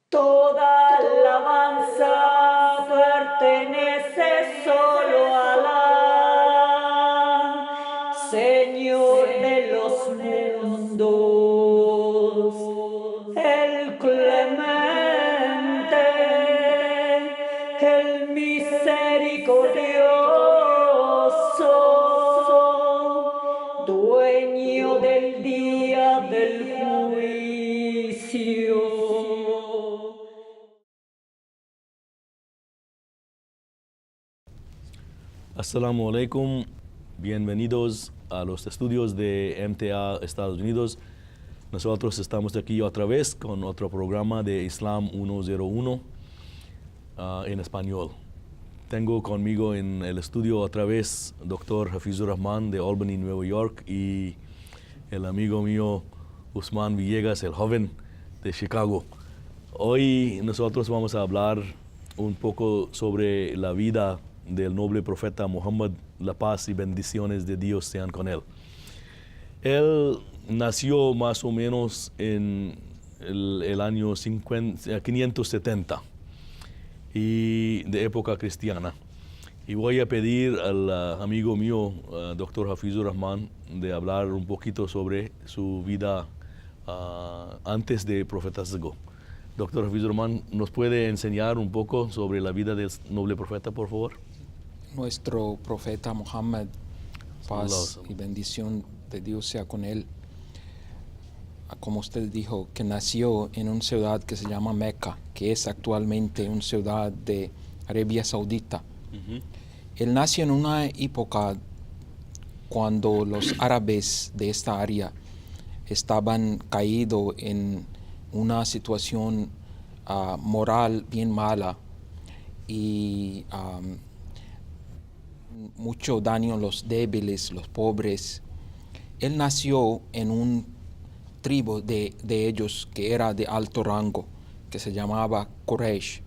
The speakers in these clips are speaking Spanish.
Toda alabanza pertenece solo a Alá, Señor de los mundos, el clemente, el misericordioso, dueño del día del juicio. Assalamu alaikum, bienvenidos a los estudios de MTA Estados Unidos. Nosotros estamos aquí otra vez con otro programa de Islam 101 en español. Tengo conmigo en el estudio otra vez Dr. Hafizur Rahman de Albany, Nueva York, y el amigo mío Usman Villegas, el joven de Chicago. Hoy nosotros vamos a hablar un poco sobre la vida del noble profeta Muhammad, la paz y bendiciones de Dios sean con él. Él nació más o menos en el año 570 y de época cristiana. Y voy a pedir al amigo mío, Dr. Hafizur Rahman, de hablar un poquito sobre su vida antes de profetazgo. Dr. Hafizur Rahman, ¿nos puede enseñar un poco sobre la vida del noble profeta, por favor? Nuestro profeta Muhammad, paz y bendición de Dios sea con él, como usted dijo, que nació en una ciudad que se llama Meca, que es actualmente una ciudad de Arabia Saudita. Él nació en una época cuando los árabes de esta área estaban caídos en una situación moral bien mala y mucho daño a los débiles, los pobres. Él nació en un tribu de ellos que era de alto rango, que se llamaba Quraysh.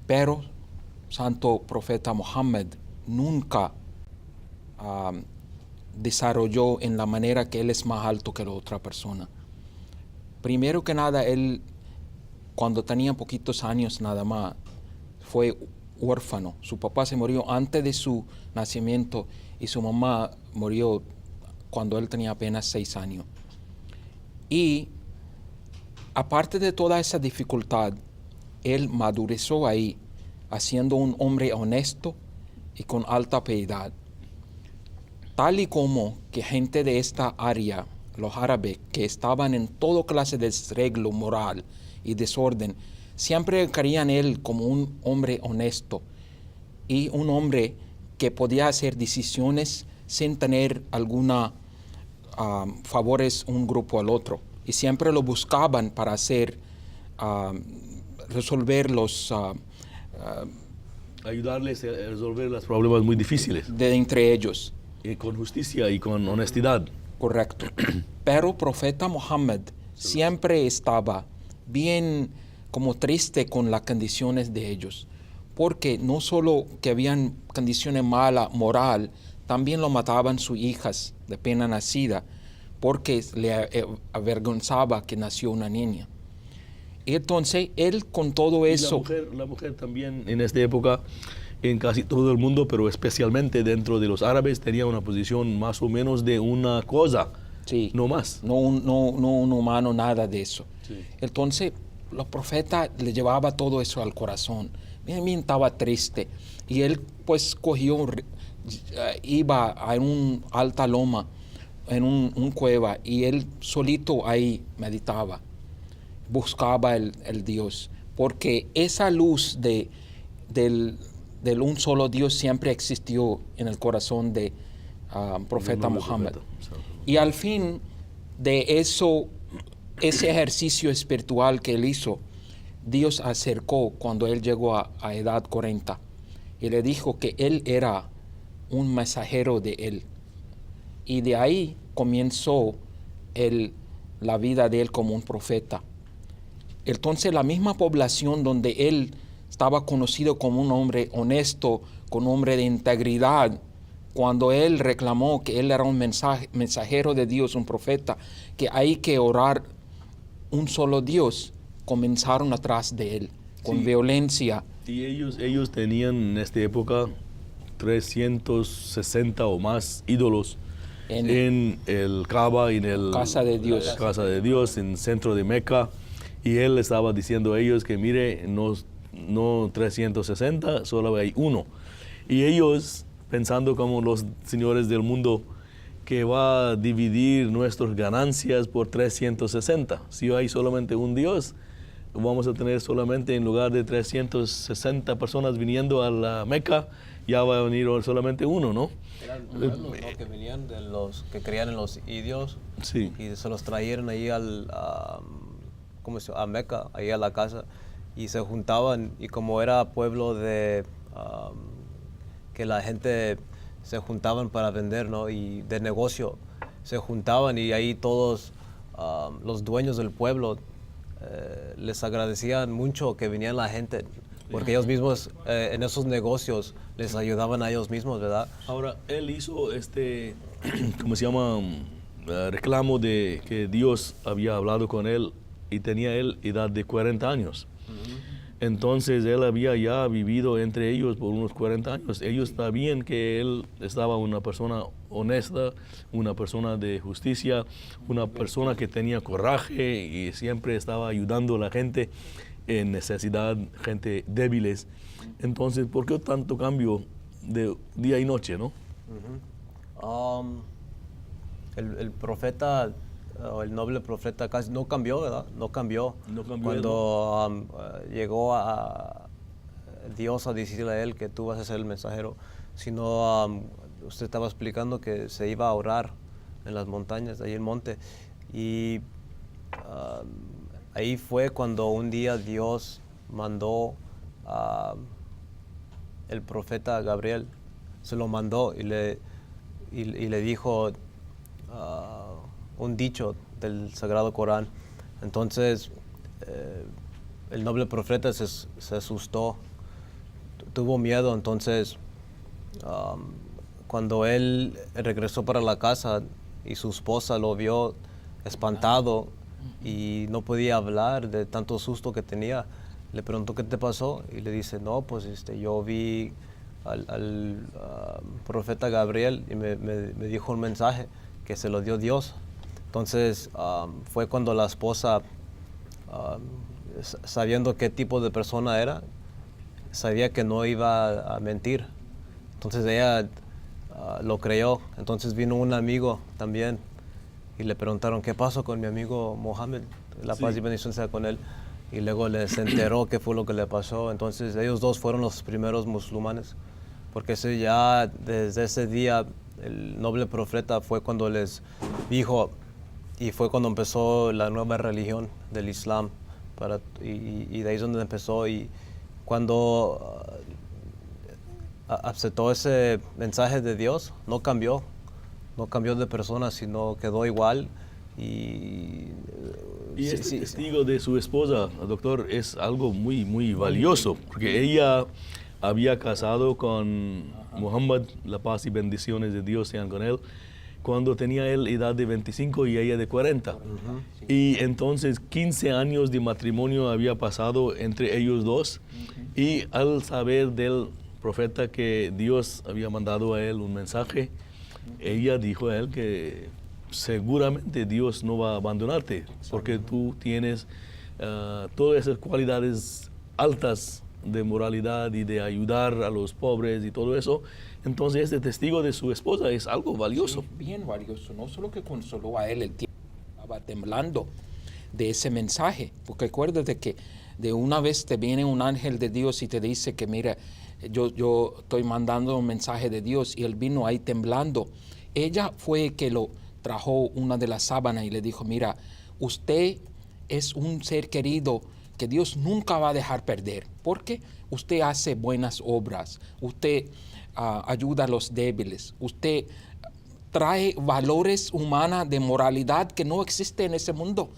Pero santo profeta Muhammad nunca desarrolló en la manera que él es más alto que la otra persona. Primero que nada, él cuando tenía poquitos años nada más fue huérfano. Su papá se murió antes de su nacimiento y su mamá murió cuando él tenía apenas 6 años. Y aparte de toda esa dificultad, él madureció ahí, haciendo un hombre honesto y con alta piedad. Tal y como que gente de esta área, los árabes, que estaban en toda clase de desreglo moral y desorden, siempre querían él como un hombre honesto y un hombre que podía hacer decisiones sin tener alguna favores un grupo al otro. Y siempre lo buscaban para hacer, resolver los... ayudarles a resolver los problemas muy difíciles. De entre ellos. Y con justicia y con honestidad. Correcto. Pero profeta Muhammad siempre estaba bien como triste con las condiciones de ellos, porque no solo que habían condiciones malas, moral, también lo mataban sus hijas de pena nacida, porque le avergonzaba que nació una niña. Y entonces él con todo eso... La mujer también en esta época, en casi todo el mundo, pero especialmente dentro de los árabes, tenía una posición más o menos de una cosa, sí, no más. No un humano, nada de eso. Sí. Entonces los profetas le llevaba todo eso al corazón. Bien estaba triste. Y él pues iba a un alta loma, en un cueva, y él solito ahí meditaba, buscaba el Dios, porque esa luz del un solo Dios siempre existió en el corazón de profeta Muhammad. Y al fin de eso, ese ejercicio espiritual que él hizo, Dios acercó cuando él llegó a edad 40 y le dijo que él era un mensajero de él. Y de ahí comenzó la vida de él como un profeta. Entonces la misma población donde él estaba conocido como un hombre honesto, con un hombre de integridad, cuando él reclamó que él era un mensajero de Dios, un profeta, que hay que orar un solo Dios, comenzaron atrás de él, con Sí. violencia. Y ellos tenían en esta época 360 o más ídolos en el Kaaba, en el Casa de Dios. la casa de Dios, en el centro de Meca. Y él estaba diciendo a ellos que mire, no 360, solo hay uno. Y ellos, pensando como los señores del mundo, que va a dividir nuestras ganancias por 360. Si hay solamente un Dios, vamos a tener solamente, en lugar de 360 personas viniendo a la Meca, ya va a venir solamente uno, ¿no? Eran nuevos, ¿no? Que venían de los que creían en los indios Sí. y se los trajeron ahí ¿cómo se llama? A Meca, ahí a la casa, y se juntaban, y como era pueblo de que la gente se juntaban para vender, ¿no? Y de negocio se juntaban, y ahí todos los dueños del pueblo les agradecían mucho que venían la gente, porque ellos mismos en esos negocios les ayudaban a ellos mismos, ¿verdad? Ahora, él hizo ¿cómo se llama? Reclamo de que Dios había hablado con él y tenía él edad de 40 años. Entonces, él había ya vivido entre ellos por unos 40 años. Ellos sabían que él estaba una persona honesta, una persona de justicia, una persona que tenía coraje y siempre estaba ayudando a la gente en necesidad, gente débiles. Entonces, ¿por qué tanto cambio de día y noche, no? El profeta, o el noble profeta casi no cambió, ¿verdad? No cambió. No cambió Cuando llegó a Dios a decirle a él que tú vas a ser el mensajero, sino usted estaba explicando que se iba a orar en las montañas, ahí en el monte, y ahí fue cuando un día Dios mandó el profeta Gabriel, se lo mandó y le dijo un dicho del Sagrado Corán. Entonces el noble profeta se asustó, tuvo miedo. Entonces cuando él regresó para la casa y su esposa lo vio espantado y no podía hablar de tanto susto que tenía, le preguntó qué te pasó y le dice, no, pues yo vi al profeta Gabriel y me dijo un mensaje que se lo dio Dios. Entonces fue cuando la esposa, sabiendo qué tipo de persona era, sabía que no iba a mentir. Entonces ella lo creyó. Entonces vino un amigo también y le preguntaron qué pasó con mi amigo Mohammed, la paz y bendición sea con él. Y luego les enteró qué fue lo que le pasó. Entonces ellos dos fueron los primeros musulmanes, porque ya desde ese día el noble profeta fue cuando les dijo, y fue cuando empezó la nueva religión del Islam, y de ahí es donde empezó. Y cuando aceptó ese mensaje de Dios, no cambió de persona, sino quedó igual. Y este testigo de su esposa, doctor, es algo muy, muy valioso, porque ella había casado con Muhammad, la paz y bendiciones de Dios sean con él, cuando tenía él edad de 25 y ella de 40. Y entonces 15 años de matrimonio había pasado entre ellos dos. Y al saber del profeta que Dios había mandado a él un mensaje, ella dijo a él que seguramente Dios no va a abandonarte, porque tú tienes todas esas cualidades altas de moralidad y de ayudar a los pobres y todo eso. Entonces este testigo de su esposa es algo valioso. Sí, bien valioso. No solo que consoló a él, el tiempo estaba temblando de ese mensaje, porque acuérdate que de una vez te viene un ángel de Dios y te dice que mira, yo estoy mandando un mensaje de Dios, y él vino ahí temblando. Ella fue que lo trajo una de las sábanas y le dijo, mira, usted es un ser querido que Dios nunca va a dejar perder, porque usted hace buenas obras, usted ayuda a los débiles, usted trae valores humanos de moralidad que no existen en ese mundo.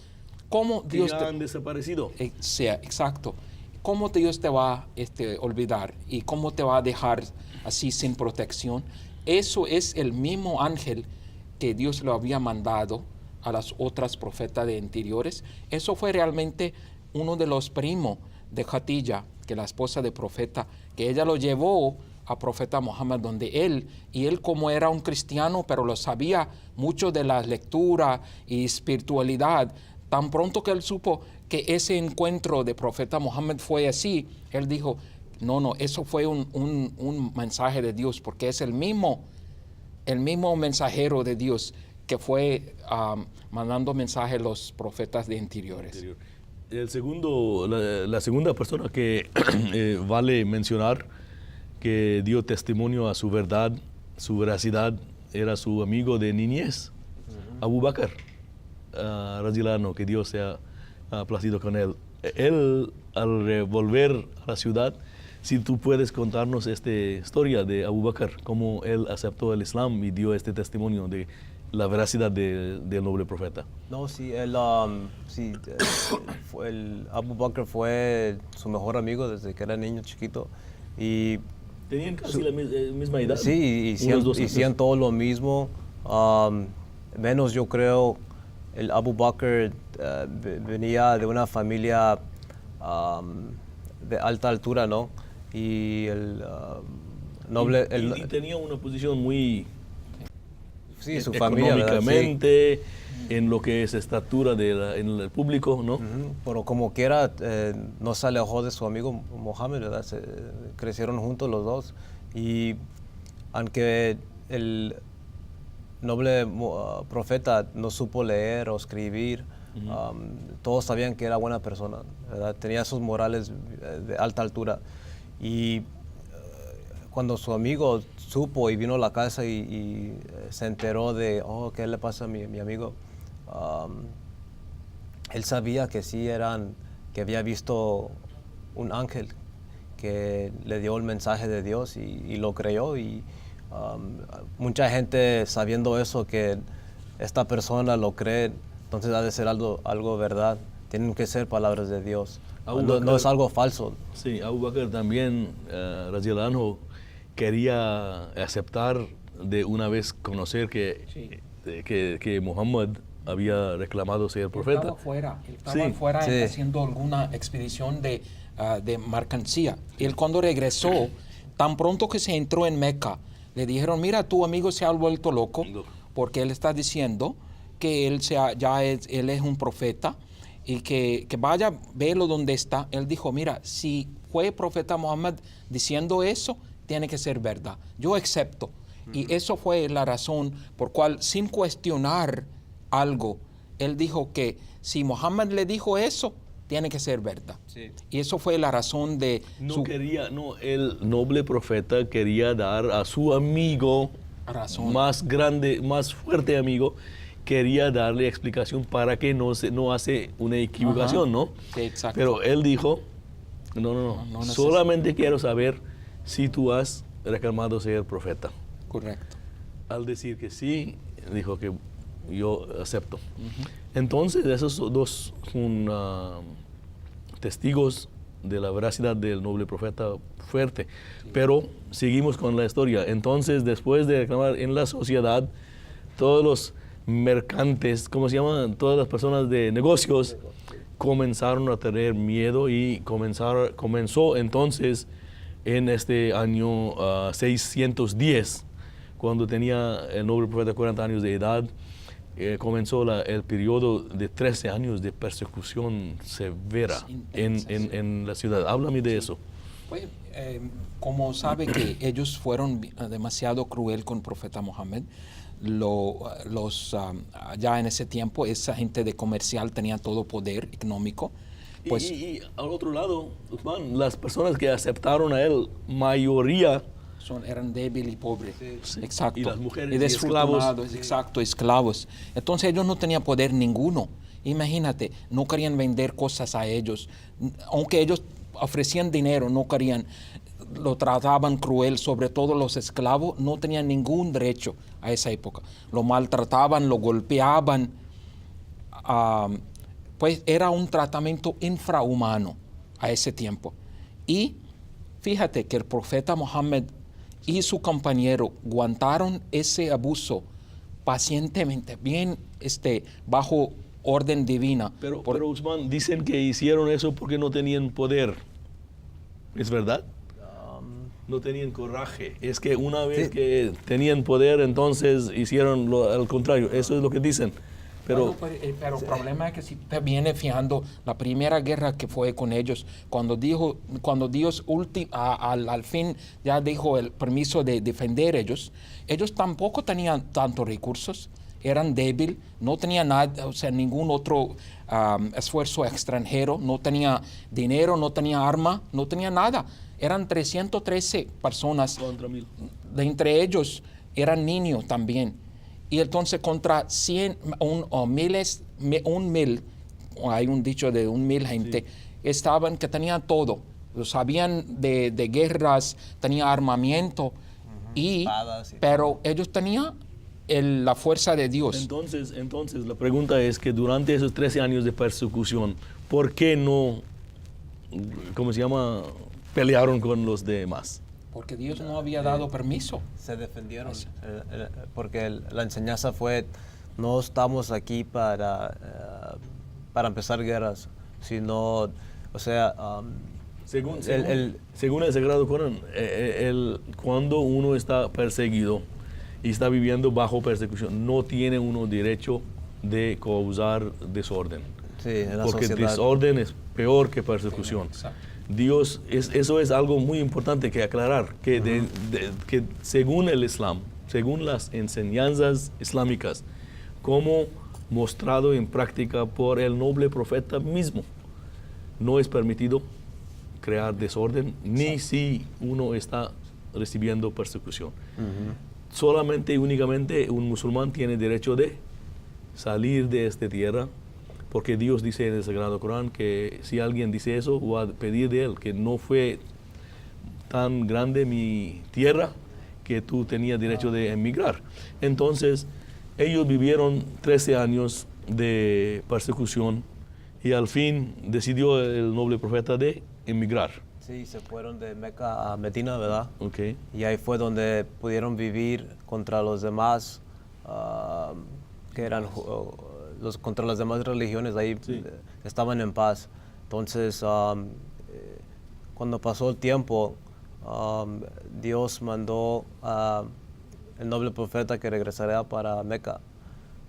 ¿Cómo Dios ya han desaparecido? Exacto. ¿Cómo Dios te va a olvidar? ¿Y cómo te va a dejar así sin protección? Eso es el mismo ángel que Dios lo había mandado a las otras profetas de anteriores. Eso fue realmente uno de los primos de Khadija, que la esposa del profeta, que ella lo llevó a profeta Muhammad donde él como era un cristiano, pero lo sabía mucho de la lectura y espiritualidad, tan pronto que él supo que ese encuentro de profeta Muhammad fue así, él dijo, no, eso fue un mensaje de Dios, porque es el mismo mensajero de Dios que fue mandando mensajes a los profetas de anteriores. La segunda persona que vale mencionar que dio testimonio a su verdad, su veracidad, era su amigo de niñez, Abu Bakr, radiyallahu anhu, que Dios sea placido con él. Él, al volver a la ciudad, si tú puedes contarnos esta historia de Abu Bakr, cómo él aceptó el Islam y dio este testimonio de la veracidad del noble profeta. No, sí, Abu Bakr fue su mejor amigo desde que era niño chiquito. Y tenían casi la misma edad. Sí, y hacían todo lo mismo. Menos, yo creo, el Abu Bakr venía de una familia de alta altura, ¿no? Y el noble... y tenía una posición muy... Sí, su familia, económicamente, sí, en lo que es estatura en el público, ¿no? Pero como quiera, no se alejó de su amigo Mohammed, ¿verdad? Crecieron juntos los dos. Y aunque el noble profeta no supo leer o escribir, todos sabían que era buena persona, ¿verdad? Tenía sus morales de alta altura. Y cuando su amigo supo y vino a la casa y se enteró de, ¿qué le pasa a mi amigo? Él sabía que sí que había visto un ángel que le dio el mensaje de Dios y lo creyó. Y mucha gente sabiendo eso, que esta persona lo cree, entonces ha de ser algo verdad. Tienen que ser palabras de Dios. No es algo falso. Sí, Abu Bakr también, radiyallahu anhu, quería aceptar de una vez conocer que Muhammad había reclamado ser profeta. Él estaba fuera haciendo alguna expedición de mercancía. Él cuando regresó, tan pronto que se entró en Meca, le dijeron, mira, tu amigo se ha vuelto loco porque él está diciendo que él es un profeta y que vaya, velo donde está. Él dijo, mira, si fue profeta Muhammad diciendo eso, tiene que ser verdad. Yo acepto. Y eso fue la razón por cual, sin cuestionar algo, él dijo que si Muhammad le dijo eso, tiene que ser verdad. Sí. Y eso fue la razón de... el noble profeta quería dar a su amigo más grande, más fuerte amigo, quería darle explicación para que no hace una equivocación, ¿no? Sí, exacto. Pero él dijo, no solamente quiero saber si tú has reclamado ser profeta. Correcto. Al decir que sí, dijo que yo acepto. Entonces, esos dos son testigos de la veracidad del noble profeta fuerte. Sí. Pero seguimos con la historia. Entonces, después de reclamar en la sociedad, todos los mercantes, ¿cómo se llaman? Todas las personas de negocios comenzaron a tener miedo y comenzó entonces en este año 610, cuando tenía el noble profeta 40 años de edad, comenzó el periodo de 13 años de persecución severa en la ciudad. Háblame de eso. Pues, como sabe que ellos fueron demasiado cruel con el profeta Muhammad, ya en ese tiempo esa gente de comercial tenía todo poder económico. Pues, y al otro lado, Usman, las personas que aceptaron a él, mayoría eran débiles y pobres. Sí. Exacto. Y las mujeres y esclavos. Exacto, esclavos. Entonces ellos no tenían poder ninguno. Imagínate, no querían vender cosas a ellos. Aunque ellos ofrecían dinero, no querían. Lo trataban cruel, sobre todo los esclavos, no tenían ningún derecho a esa época. Lo maltrataban, lo golpeaban. Pues era un tratamiento infrahumano a ese tiempo. Y fíjate que el profeta Muhammad y su compañero aguantaron ese abuso pacientemente, bien bajo orden divina. Pero Usman, dicen que hicieron eso porque no tenían poder. ¿Es verdad? No tenían coraje. Es que una vez Sí. que tenían poder, entonces hicieron al contrario. Eso es lo que dicen. Pero Pero el problema es que si te viene fijando la primera guerra que fue con ellos, cuando Dios al fin ya dijo el permiso de defender ellos tampoco tenían tantos recursos, eran débiles, no tenían nada, o sea, ningún otro esfuerzo extranjero, no tenía dinero, no tenía arma, no tenía nada. Eran 313 personas, contra 1000. de entre ellos eran niños también. Y entonces contra 100, hay un dicho de 1,000 gente, estaban que tenían todo. Sabían de guerras, tenían armamento, Espadas y pero ellos tenían la fuerza de Dios. Entonces, la pregunta es que durante esos 13 años de persecución, ¿por qué no, cómo se llama, pelearon con los demás? Porque Dios no había dado permiso. Se defendieron, porque la enseñanza fue, no estamos aquí para empezar guerras, sino, o sea, Según el Sagrado Corán, cuando uno está perseguido y está viviendo bajo persecución, no tiene uno derecho de causar desorden. sí, en la Porque sociedad. desorden es peor que persecución. Exacto. Dios, eso es algo muy importante que aclarar, que, que según el Islam, según las enseñanzas islámicas, como mostrado en práctica por el noble profeta mismo, no es permitido crear desorden, ni si uno está recibiendo persecución. Solamente y únicamente un musulmán tiene derecho de salir de esta tierra, porque Dios dice en el Sagrado Corán que si alguien dice eso, voy a pedir de él que no fue tan grande mi tierra que tú tenías derecho de emigrar. Entonces, ellos vivieron 13 años de persecución y al fin decidió el noble profeta de emigrar. Sí, se fueron de Meca a Medina, ¿verdad? Okay. Y ahí fue donde pudieron vivir contra los demás, que eran contra las demás religiones, ahí Sí. estaban en paz. Entonces, cuando pasó el tiempo, Dios mandó el noble profeta que regresaría para Meca,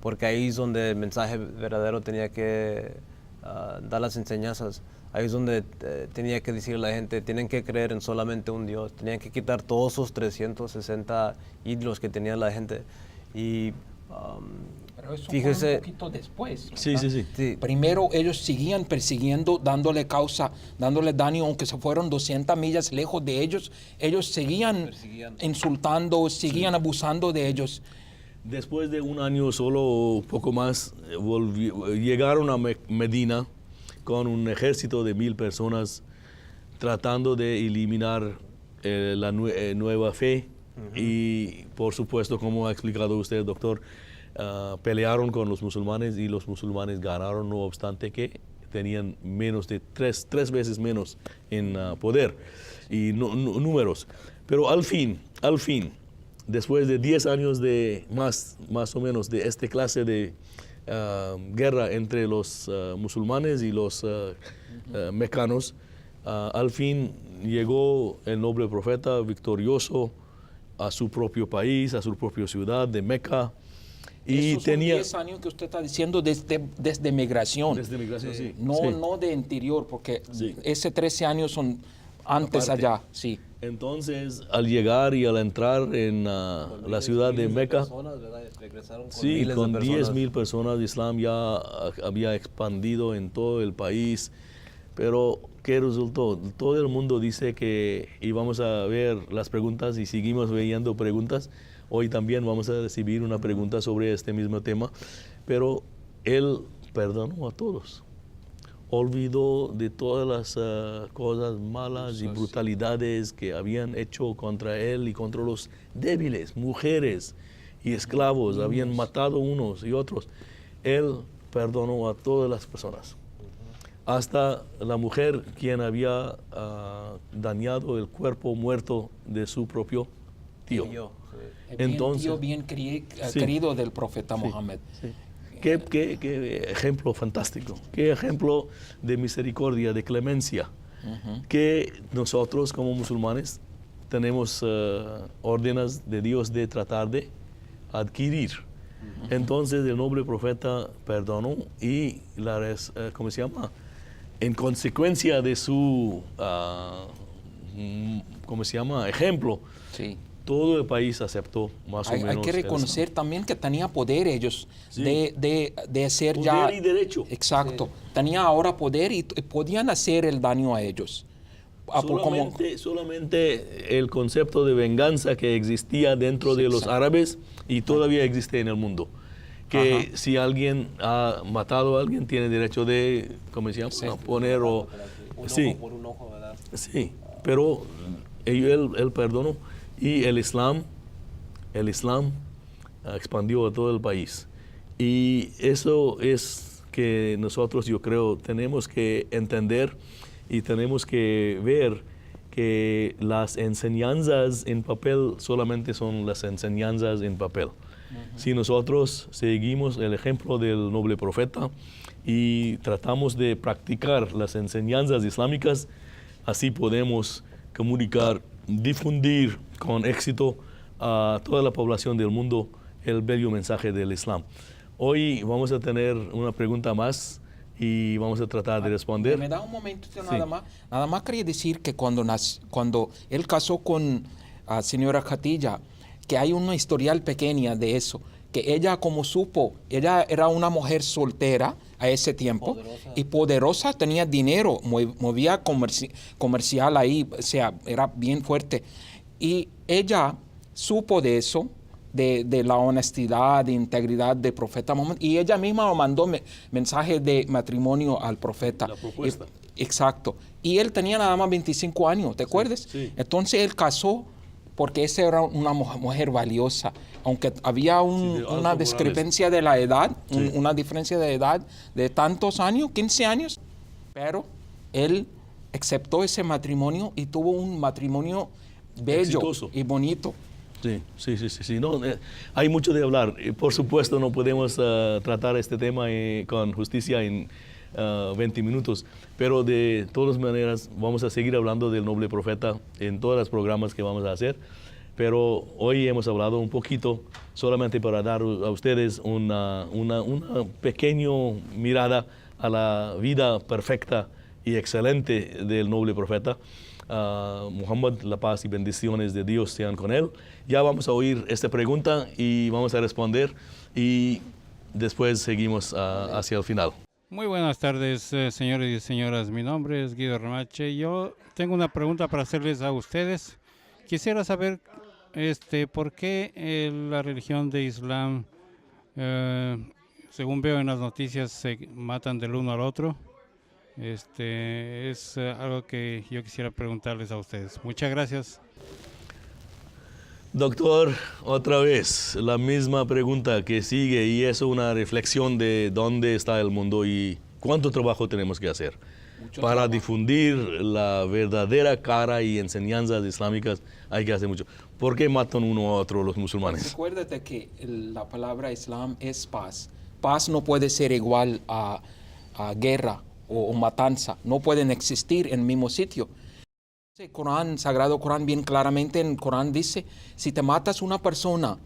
porque ahí es donde el mensaje verdadero tenía que dar las enseñanzas. Ahí es donde tenía que decir a la gente, tienen que creer en solamente un Dios, tenían que quitar todos esos 360 ídolos que tenía la gente. Y Pero eso fíjese, fue un poquito después. Sí, ¿verdad? sí, sí. sí, Primero ellos seguían persiguiendo, dándole causa, dándole daño, aunque se fueron 200 millas lejos de ellos. Ellos seguían Persiguiendo. insultando, seguían abusando de ellos. Después de un año solo o poco más, llegaron a Medina con un ejército de 1000 personas tratando de eliminar la nueva fe. Y por supuesto, como ha explicado usted, doctor, pelearon con los musulmanes y los musulmanes ganaron, no obstante que tenían menos de tres veces menos en poder y números. Pero al fin, después de 10 años de más o menos de esta clase de guerra entre los musulmanes y los mecanos, al fin llegó el noble profeta victorioso a su propio país, a su propia ciudad de Meca. Y Esos tenía... son 10 años que usted está diciendo desde migración. Desde migración, sí. No, Sí. no de interior, porque Sí. ese 13 años son antes Aparte. allá, sí. Entonces, al llegar y al entrar en la ciudad de Meca, sí, con 10,000 personas, Islam ya había expandido en todo el país. Pero, ¿qué resultó? Todo el mundo dice que íbamos a ver las preguntas y seguimos viendo preguntas. Hoy también vamos a recibir una pregunta sobre este mismo tema. Pero él perdonó a todos. Olvidó de todas las cosas malas y brutalidades que habían hecho contra él y contra los débiles, mujeres y esclavos. Habían matado unos y otros. Él perdonó a todas las personas. Hasta la mujer quien había dañado el cuerpo muerto de su propio tío. Bien Entonces- tío, bien Sí. querido del profeta Sí, Mohammed. sí. qué ejemplo fantástico, qué ejemplo de misericordia, de clemencia, que nosotros como musulmanes tenemos órdenes de Dios de tratar de adquirir. Entonces el noble profeta perdonó y ¿cómo se llama? En consecuencia de su, ¿cómo se llama? Ejemplo, Sí. todo el país aceptó más o menos. Hay que el reconocer también que tenía poder ellos Sí. de hacer Poder ya... y derecho. Exacto. Tenía ahora poder y podían hacer el daño a ellos. Solamente el concepto de venganza que existía dentro de los exacto. árabes y todavía existe en el mundo. Que Ajá. si alguien ha matado a alguien, tiene derecho de, ¿cómo se llama? Sí. Poner o... Sí, Por un ojo, ¿verdad? sí, pero él perdonó y el Islam expandió a todo el país. Y eso es que nosotros, yo creo, tenemos que entender y tenemos que ver que las enseñanzas en papel solamente son las enseñanzas en papel. Si nosotros seguimos el ejemplo del noble profeta y tratamos de practicar las enseñanzas islámicas, así podemos comunicar, difundir con éxito a toda la población del mundo el bello mensaje del Islam. Hoy vamos a tener una pregunta más y vamos a tratar de responder. Me da un momentito Sí. nada más. Nada más quería decir que cuando él casó con la señora Khatija, que hay una historial pequeña de eso, que ella como supo, ella era una mujer soltera a ese tiempo y poderosa, tenía dinero, movía comercial ahí, o sea, era bien fuerte. Y ella supo de eso, de la honestidad, de integridad del profeta Muhammad, y ella misma mandó mensaje de matrimonio al profeta. La propuesta. Exacto. Y él tenía nada más 25 años, ¿te acuerdas? sí. Entonces él casó porque esa era una mujer valiosa. Aunque había de una altos morales. discrepancia de la edad, Sí. una diferencia de edad de tantos años, 15 años, pero él aceptó ese matrimonio y tuvo un matrimonio bello Exitoso. y bonito. Sí. No, hay mucho de hablar. Por supuesto, no podemos tratar este tema con justicia en 20 minutos, pero de todas maneras vamos a seguir hablando del noble profeta en todos los programas que vamos a hacer. Pero hoy hemos hablado un poquito solamente para dar a ustedes una pequeña mirada a la vida perfecta y excelente del noble profeta. Muhammad, la paz y bendiciones de Dios sean con él. Ya vamos a oír esta pregunta y vamos a responder y después seguimos hacia el final. Muy buenas tardes, señores y señoras. Mi nombre es Guido Remache. Yo tengo una pregunta para hacerles a ustedes. Quisiera saber por qué la religión de Islam, según veo en las noticias, se matan del uno al otro. Es algo que yo quisiera preguntarles a ustedes. Muchas gracias. Doctor, otra vez la misma pregunta que sigue y es una reflexión de dónde está el mundo y cuánto trabajo tenemos que hacer para difundir la verdadera cara y enseñanzas islámicas. Hay que hacer mucho. ¿Por qué matan uno a otro los musulmanes? Recuérdate que la palabra Islam es paz. Paz no puede ser igual a guerra o matanza. No pueden existir en el mismo sitio. El Corán, Sagrado Corán, bien claramente en el Corán dice, si te matas una persona,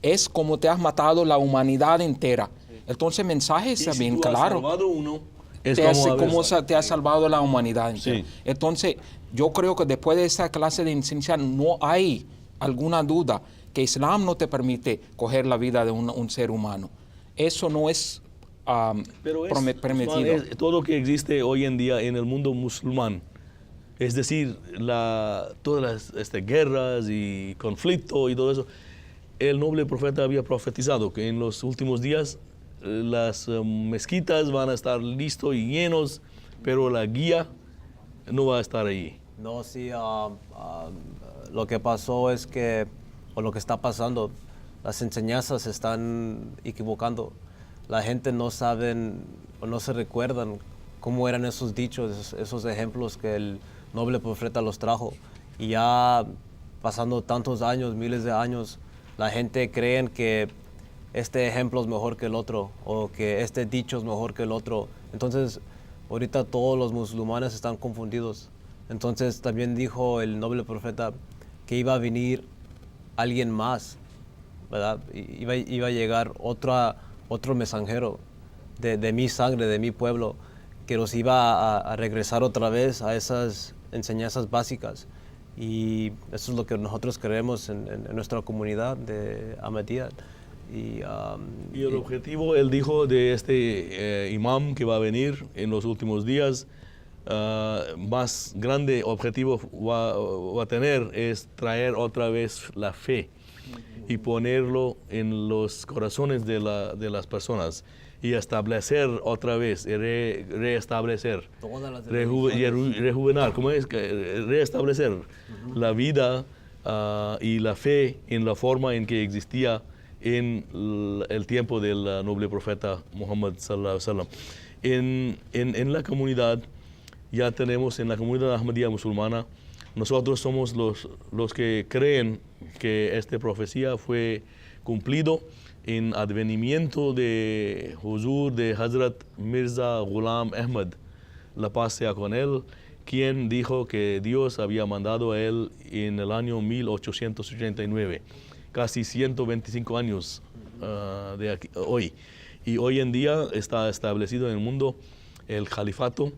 es como te has matado la humanidad entera. Entonces el mensaje está bien Si tú has claro. salvado uno, es Como te ha salvado la humanidad entera. Sí. Entonces, yo creo que después de esta clase de enseñanza no hay alguna duda que Islam no te permite coger la vida de un ser humano. Eso no es Pero permitido. es todo lo que existe hoy en día en el mundo musulmán. Es decir, todas las guerras y conflictos y todo eso. El noble profeta había profetizado que en los últimos días las mezquitas van a estar listos y llenos, pero la guía no va a estar ahí. No, sí, lo que pasó es que, o lo que está pasando, las enseñanzas se están equivocando. La gente no saben o no se recuerdan cómo eran esos dichos, esos ejemplos que el noble profeta los trajo. Y ya pasando tantos años, miles de años, la gente cree que este ejemplo es mejor que el otro o que este dicho es mejor que el otro. Entonces, ahorita todos los musulmanes están confundidos. Entonces, también dijo el noble profeta que iba a venir alguien más, ¿verdad? Iba a llegar otro mensajero de mi sangre, de mi pueblo, que nos iba a regresar otra vez a esas enseñanzas básicas. Y eso es lo que nosotros creemos en nuestra comunidad de Ahmadiyya. Y el objetivo, él dijo, de este imam que va a venir en los últimos días, más grande objetivo va a tener es traer otra vez la fe y ponerlo en los corazones de las personas y establecer otra vez, reestablecer, rejuvenar, ¿cómo es? Restablecer la vida y la fe en la forma en que existía en el tiempo del noble profeta Muhammad sallallahu alaihi wasallam. En la comunidad, ya tenemos en la comunidad Ahmadiyya musulmana, nosotros somos los que creen que esta profecía fue cumplido en advenimiento de Huzur de Hazrat Mirza Ghulam Ahmad, la paz sea con él, quien dijo que Dios había mandado a él en el año 1889, casi 125 años de hoy. Y hoy en día está establecido en el mundo el califato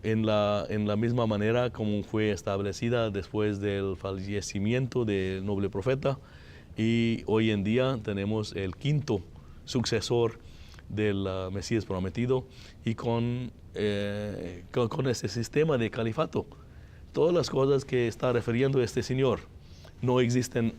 en la misma manera como fue establecida después del fallecimiento del noble profeta. Y hoy en día tenemos el quinto sucesor del Mesías prometido y con ese sistema de califato. Todas las cosas que está refiriendo este señor no existen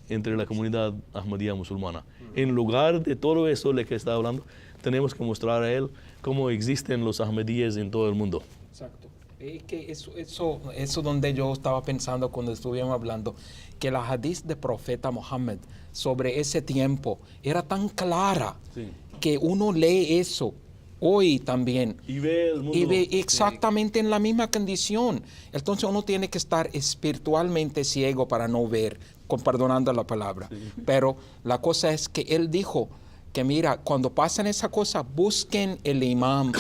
entre la comunidad Ahmadiyya musulmana. En lugar de todo eso de que está hablando, tenemos que mostrar a él cómo existen los Ahmadiyyas en todo el mundo. Exacto. Es que eso donde yo estaba pensando cuando estuvimos hablando, que la hadith de profeta Muhammad sobre ese tiempo era tan clara, sí, que uno lee eso hoy también y ve el mundo, y ve exactamente, sí, en la misma condición. Entonces uno tiene que estar espiritualmente ciego para no ver, perdonando la palabra. Sí. Pero la cosa es que él dijo que mira, cuando pasan esa cosa, busquen el imam,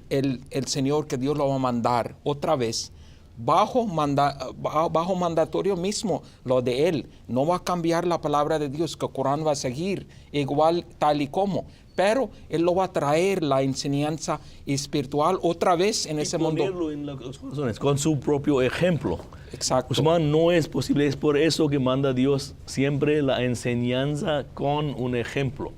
el Señor que Dios lo va a mandar otra vez, bajo mandatorio mismo lo de él. No va a cambiar la palabra de Dios, que el Corán va a seguir igual tal y como, pero él lo va a traer la enseñanza espiritual otra vez en ese mundo. Ponerlo en los corazones con su propio ejemplo. Exacto. Usman, no es posible, es por eso que manda Dios siempre la enseñanza con un ejemplo,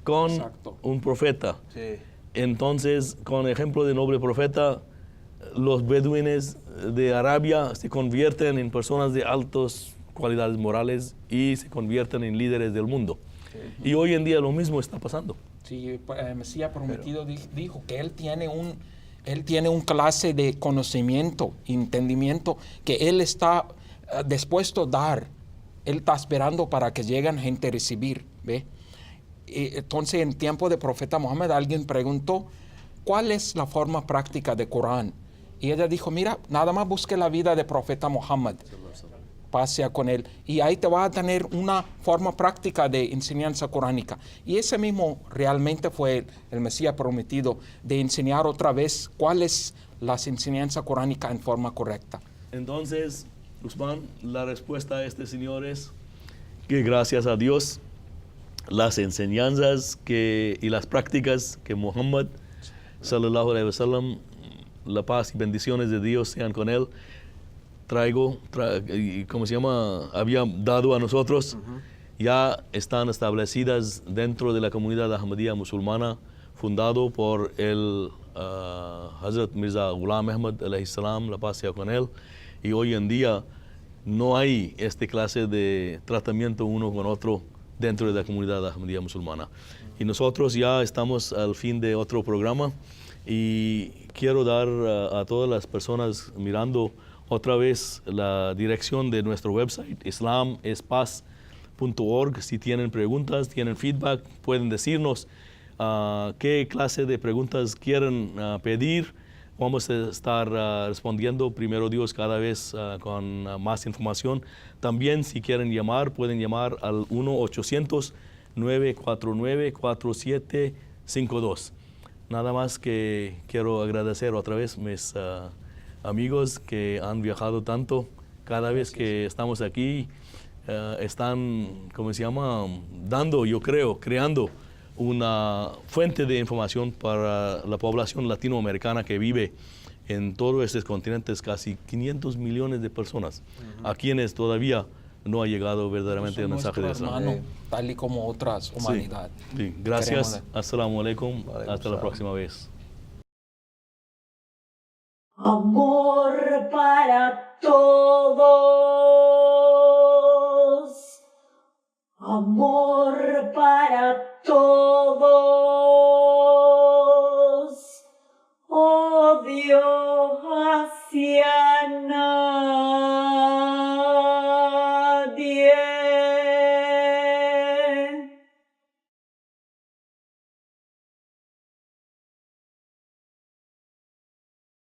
con, exacto, un profeta. Sí. Entonces, con el ejemplo de noble profeta, los beduines de Arabia se convierten en personas de altas cualidades morales y se convierten en líderes del mundo. Sí. Y hoy en día lo mismo está pasando. Sí, el Mesías prometido dijo que él tiene un clase de conocimiento, entendimiento, que él está dispuesto a dar. Él está esperando para que lleguen gente a recibir, ¿ve? Entonces, en tiempo de profeta Muhammad, alguien preguntó, ¿cuál es la forma práctica del Corán? Y ella dijo, mira, nada más busque la vida de profeta Muhammad, pasea con él, y ahí te va a tener una forma práctica de enseñanza coránica. Y ese mismo realmente fue el Mesías prometido, de enseñar otra vez cuáles las enseñanzas coránicas en forma correcta. Entonces, Usman, la respuesta a este señor es que gracias a Dios, las enseñanzas y las prácticas que Muhammad sallallahu alaihi wasallam, la paz y bendiciones de Dios sean con él, había dado a nosotros, ya están establecidas dentro de la comunidad Ahmadiyya musulmana, fundado por el Hazrat Mirza Ghulam Ahmad alayhi salam, la paz sea con él. Y hoy en día no hay esta clase de tratamiento uno con otro dentro de la comunidad Ahmadiyya musulmana. Y nosotros ya estamos al fin de otro programa y quiero dar a todas las personas mirando otra vez la dirección de nuestro website, islamespaz.org. Si tienen preguntas, tienen feedback, pueden decirnos qué clase de preguntas quieren pedir. Vamos a estar respondiendo, primero Dios, cada vez con más información. También, si quieren llamar, pueden llamar al 949-4752. Nada más que quiero agradecer otra vez a mis amigos que han viajado tanto. Cada vez que estamos aquí, están, ¿cómo se llama? Dando, yo creo, creando una fuente de información para la población latinoamericana que vive en todos estos continentes, casi 500 millones de personas, a quienes todavía no ha llegado verdaderamente el Son mensaje de nuestro Islam. hermano, tal y como otras humanidades. Sí, gracias. Queremos- Assalamu alaikum. Alaikum Hasta la salam. próxima vez. Amor para todos. Amor para todos. Oh Dios.